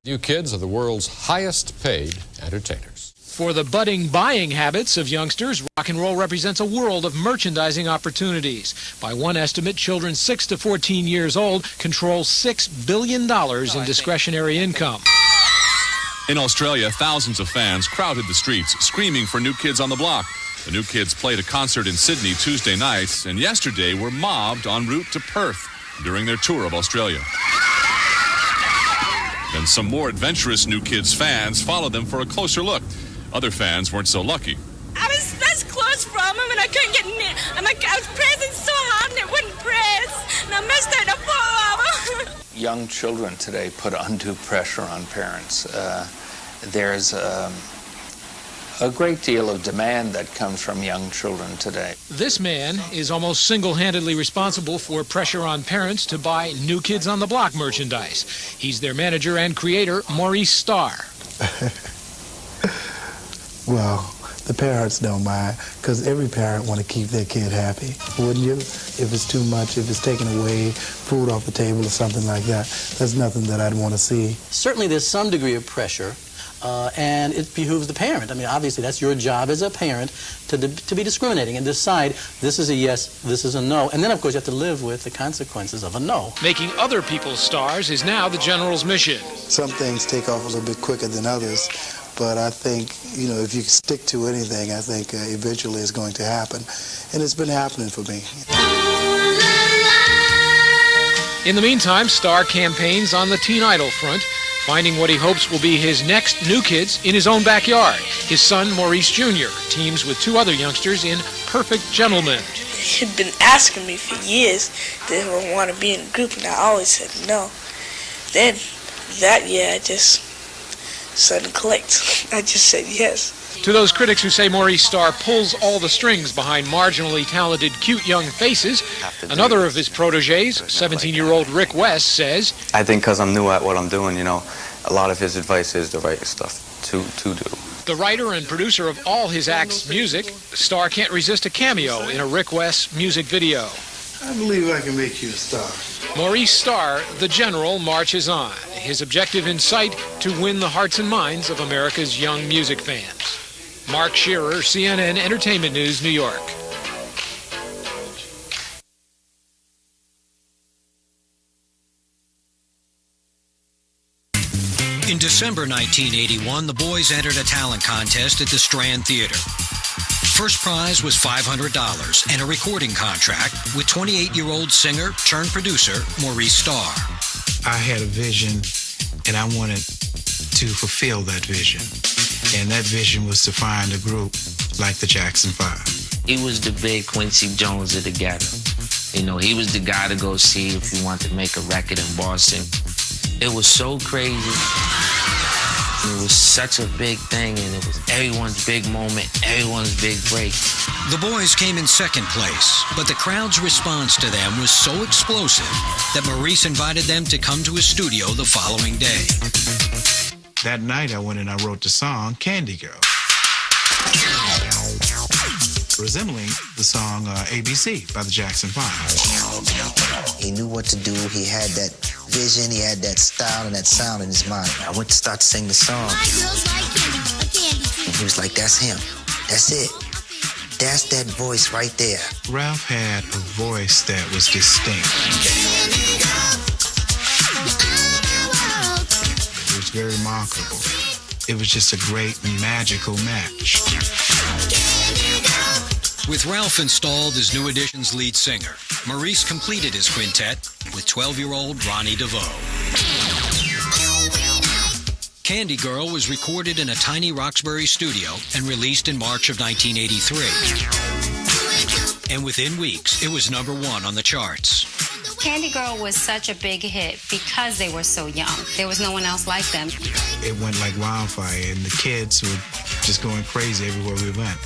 New kids are the world's highest paid entertainers. For the budding buying habits of youngsters, rock and roll represents a world of merchandising opportunities. By one estimate, children 6 to 14 years old control $6 billion in discretionary income. In Australia, thousands of fans crowded the streets, screaming for New Kids on the Block. The New Kids played a concert in Sydney Tuesday night, and yesterday were mobbed en route to Perth during their tour of Australia. Then some more adventurous New Kids fans followed them for a closer look. Other fans weren't so lucky. I was this close from him and I couldn't get near. I was pressing so hard and it wouldn't press. And I missed out a photo of him. Young children today put undue pressure on parents. There's a great deal of demand that comes from young children today. This man is almost single-handedly responsible for pressure on parents to buy New Kids on the Block merchandise. He's their manager and creator, Maurice Starr. Well, the parents don't mind, because every parent want to keep their kid happy, wouldn't you? If it's too much, if it's taking away food off the table or something like that, that's nothing that I'd want to see. Certainly there's some degree of pressure, and it behooves the parent. I mean, obviously that's your job as a parent to be discriminating and decide this is a yes, this is a no, and then of course you have to live with the consequences of a no. Making other people's stars is now the General's mission. Some things take off a little bit quicker than others. But I think, you know, if you stick to anything, I think eventually it's going to happen. And it's been happening for me. In the meantime, Starr campaigns on the teen idol front, finding what he hopes will be his next New Kids in his own backyard. His son, Maurice Jr., teams with 2 other youngsters in Perfect Gentlemen. He'd been asking me for years that I want to be in a group and I always said no. Then that year I just suddenly clicked. I just said yes. To those critics who say Maurice Starr pulls all the strings behind marginally talented, cute young faces, another of his protégés, 17-year-old Rick West, says, I think because I'm new at what I'm doing, you know, a lot of his advice is the right stuff to do. The writer and producer of all his acts' music, Starr can't resist a cameo in a Rick West music video. I believe I can make you a star. Maurice Starr, the General, marches on, his objective in sight to win the hearts and minds of America's young music fans. Mark Shearer, CNN Entertainment News, New York. In December 1981, the boys entered a talent contest at the Strand Theater. First prize was $500 and a recording contract with 28-year-old singer-turned-producer Maurice Starr. I had a vision, and I wanted to fulfill that vision. And that vision was to find a group like the Jackson 5. He was the big Quincy Jones of the ghetto. You know, he was the guy to go see if you want to make a record in Boston. It was so crazy. It was such a big thing, and it was everyone's big moment, everyone's big break. The boys came in second place, but the crowd's response to them was so explosive that Maurice invited them to come to his studio the following day. That night I went and I wrote the song Candy Girl, resembling the song ABC by the Jackson 5. He knew what to do. He had that vision, he had that style and that sound in his mind. I went to start to sing the song. And he was like, that's him. That's it. That's that voice right there. Ralph had a voice that was distinct. It was very remarkable. It was just a great magical match. With Ralph installed as New Edition's lead singer, Maurice completed his quintet with 12-year-old Ronnie DeVoe. Candy Girl was recorded in a tiny Roxbury studio and released in March of 1983. And within weeks, it was #1 on the charts. Candy Girl was such a big hit because they were so young. There was no one else like them. It went like wildfire, and the kids were just going crazy everywhere we went.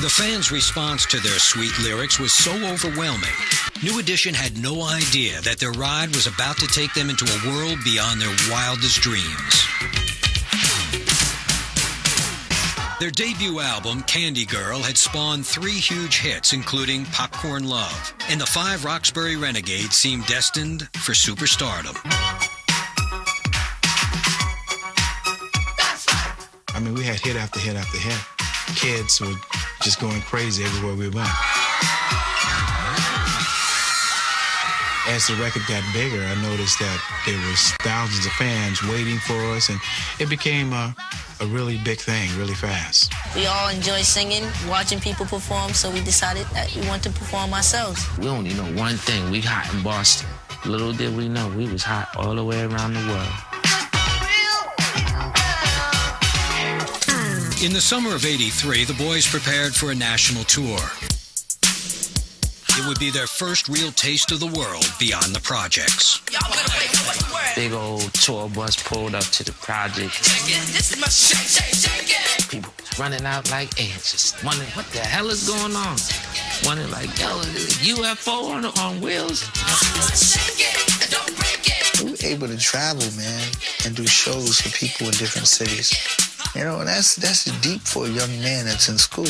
The fans' response to their sweet lyrics was so overwhelming, New Edition had no idea that their ride was about to take them into a world beyond their wildest dreams. Their debut album, Candy Girl, had spawned 3 huge hits, including Popcorn Love, and the 5 Roxbury Renegades seemed destined for superstardom. hit after hit after hit. Kids were just going crazy everywhere we went. As the record got bigger, I noticed that there was thousands of fans waiting for us, and it became a really big thing really fast. We all enjoy singing, watching people perform, so we decided that we want to perform ourselves. We only know one thing, we hot in Boston. Little did we know, we was hot all the way around the world. In the summer of '83, the boys prepared for a national tour. It would be their first real taste of the world beyond the projects. Big old tour bus pulled up to the project. People running out like ants, just wondering what the hell is going on. Wondering like, yo, UFO on wheels? We were able to travel, man, and do shows for people in different cities. You know, and that's deep for a young man that's in school.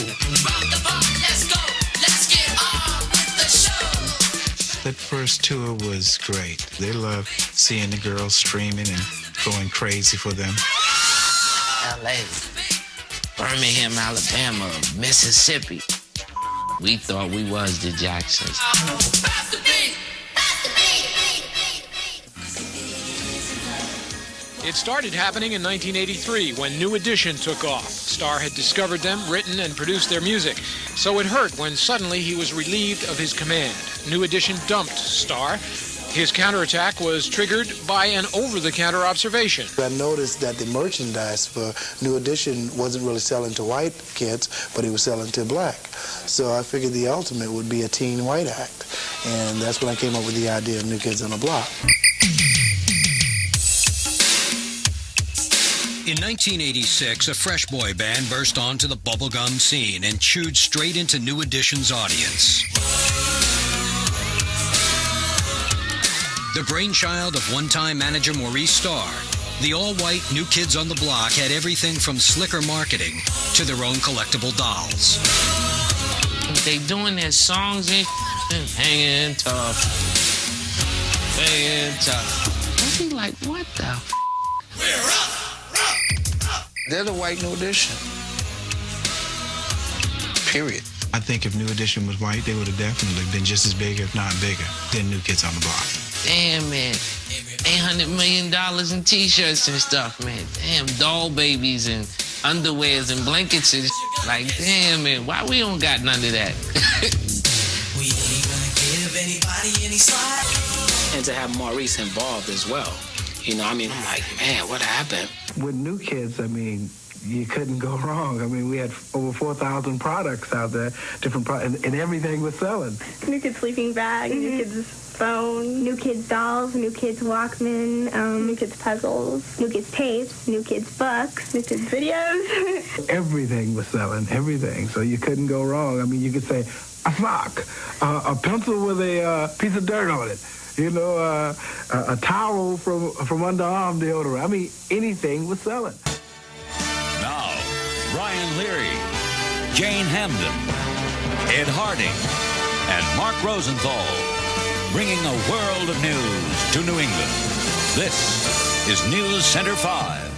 That first tour was great. They loved seeing the girls streaming and going crazy for them. LA, Birmingham, Alabama, Mississippi. We thought we was the Jacksons. It started happening in 1983 when New Edition took off. Starr had discovered them, written and produced their music. So it hurt when suddenly he was relieved of his command. New Edition dumped Starr. His counterattack was triggered by an over-the-counter observation. I noticed that the merchandise for New Edition wasn't really selling to white kids, but it was selling to black. So I figured the ultimate would be a teen white act. And that's when I came up with the idea of New Kids on the Block. In 1986, a fresh boy band burst onto the bubblegum scene and chewed straight into New Edition's audience. The brainchild of one-time manager Maurice Starr, the all-white New Kids on the Block had everything from slicker marketing to their own collectible dolls. They doing their songs and hanging tough, hanging tough. I be like, what the? We're up. They're the white New Edition. Period. I think if New Edition was white, they would have definitely been just as big, if not bigger, than New Kids on the Block. Damn, man. $800 million in T-shirts and stuff, man. Damn, doll babies and underwears and blankets and like, damn, man, why we don't got none of that? We ain't gonna give anybody any slack. And to have Maurice involved as well. You know, I mean, I'm like, man, what happened? With New Kids, I mean, you couldn't go wrong. I mean, we had over 4,000 products out there, different products, and everything was selling. New Kids sleeping bag, New Kids phone, New Kids dolls, New Kids Walkman, New Kids puzzles, New Kids tapes, New Kids books, New Kids videos. Everything was selling, everything. So you couldn't go wrong. I mean, you could say a sock, a pencil with a piece of dirt on it. You know, a towel from underarm deodorant. I mean, anything was selling. Now, Brian Leary, Jane Hamden, Ed Harding, and Mark Rosenthal, bringing a world of news to New England. This is News Center 5.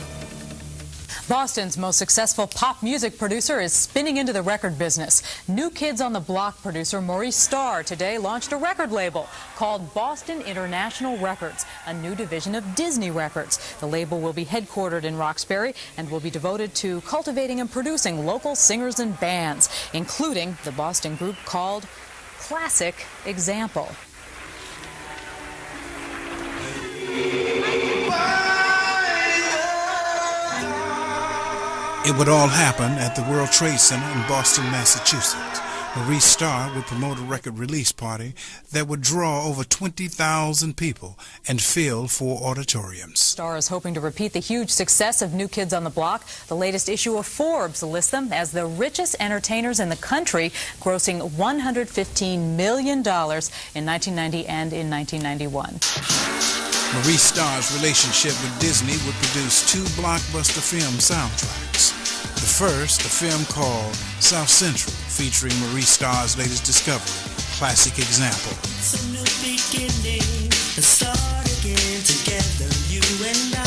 Boston's most successful pop music producer is spinning into the record business. New Kids on the Block producer Maurice Starr today launched a record label called Boston International Records, a new division of Disney Records. The label will be headquartered in Roxbury and will be devoted to cultivating and producing local singers and bands, including the Boston group called Classic Example. It would all happen at the World Trade Center in Boston, Massachusetts. Maurice Starr would promote a record release party that would draw over 20,000 people and fill 4 auditoriums. Starr is hoping to repeat the huge success of New Kids on the Block. The latest issue of Forbes lists them as the richest entertainers in the country, grossing $115 million in 1990 and in 1991. Maurice Starr's relationship with Disney would produce 2 blockbuster film soundtracks. The first, a film called South Central, featuring Maurice Starr's latest discovery, Classic Example. It's a new beginning, and start again together, you and I.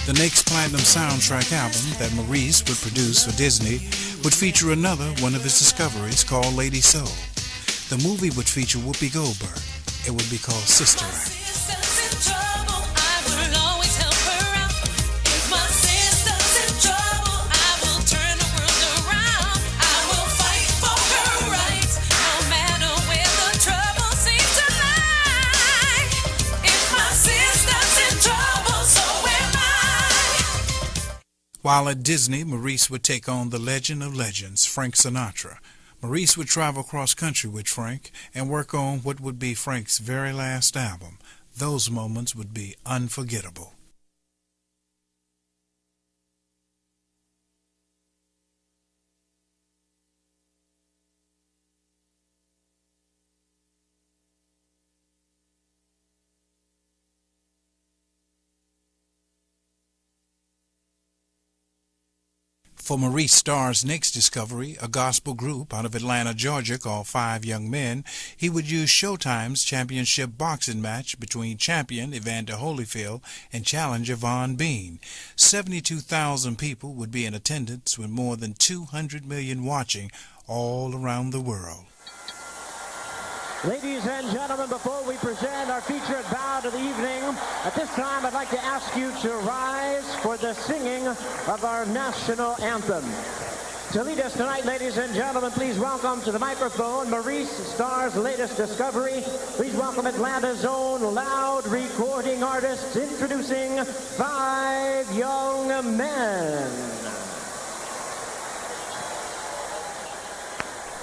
The next platinum soundtrack album that Maurice would produce for Disney would feature another one of his discoveries called Lady Soul. The movie would feature Whoopi Goldberg. It would be called Sister Act. While at Disney, Maurice would take on the legend of legends, Frank Sinatra. Maurice would travel cross-country with Frank and work on what would be Frank's very last album. Those moments would be unforgettable. For Maurice Starr's next discovery, a gospel group out of Atlanta, Georgia called Five Young Men, he would use Showtime's championship boxing match between champion Evander Holyfield and challenger Von Bean. 72,000 people would be in attendance with more than 200 million watching all around the world. Ladies and gentlemen, before we present our featured bout of the evening, at this time I'd like to ask you to rise for the singing of our national anthem. To lead us tonight, ladies and gentlemen, please welcome to the microphone Maurice Starr's latest discovery. Please welcome Atlanta's own loud recording artists, introducing Five Young Men.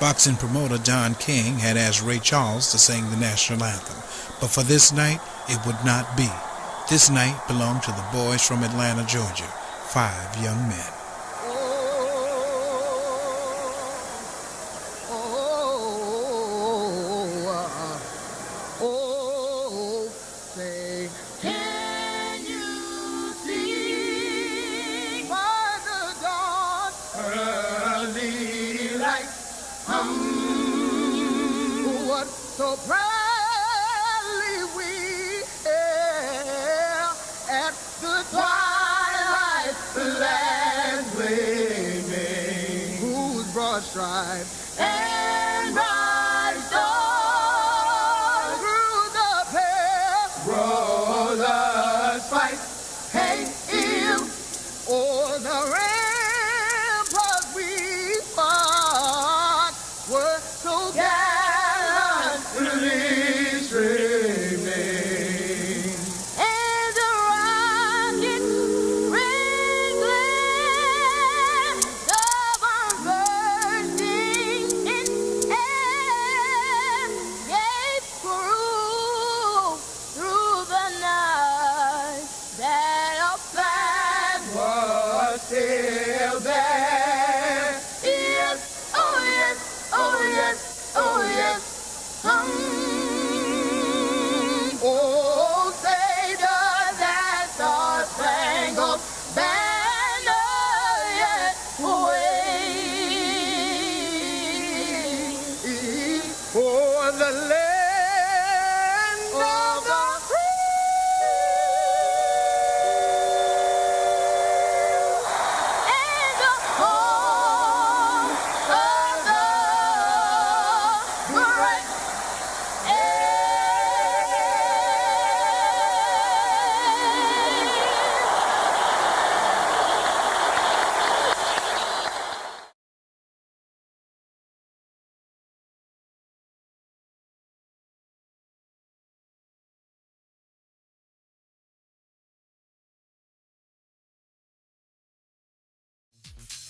Boxing promoter Don King had asked Ray Charles to sing the national anthem, but for this night, it would not be. This night belonged to the boys from Atlanta, Georgia, Five Young Men. So proudly we hail at the twilight's last gleaming, whose broad stripes and bright stars through the pale brothers fight. Hey, you o'er the ramparts we fought were so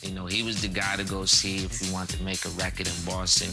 You know, he was the guy to go see if you want to make a record in Boston.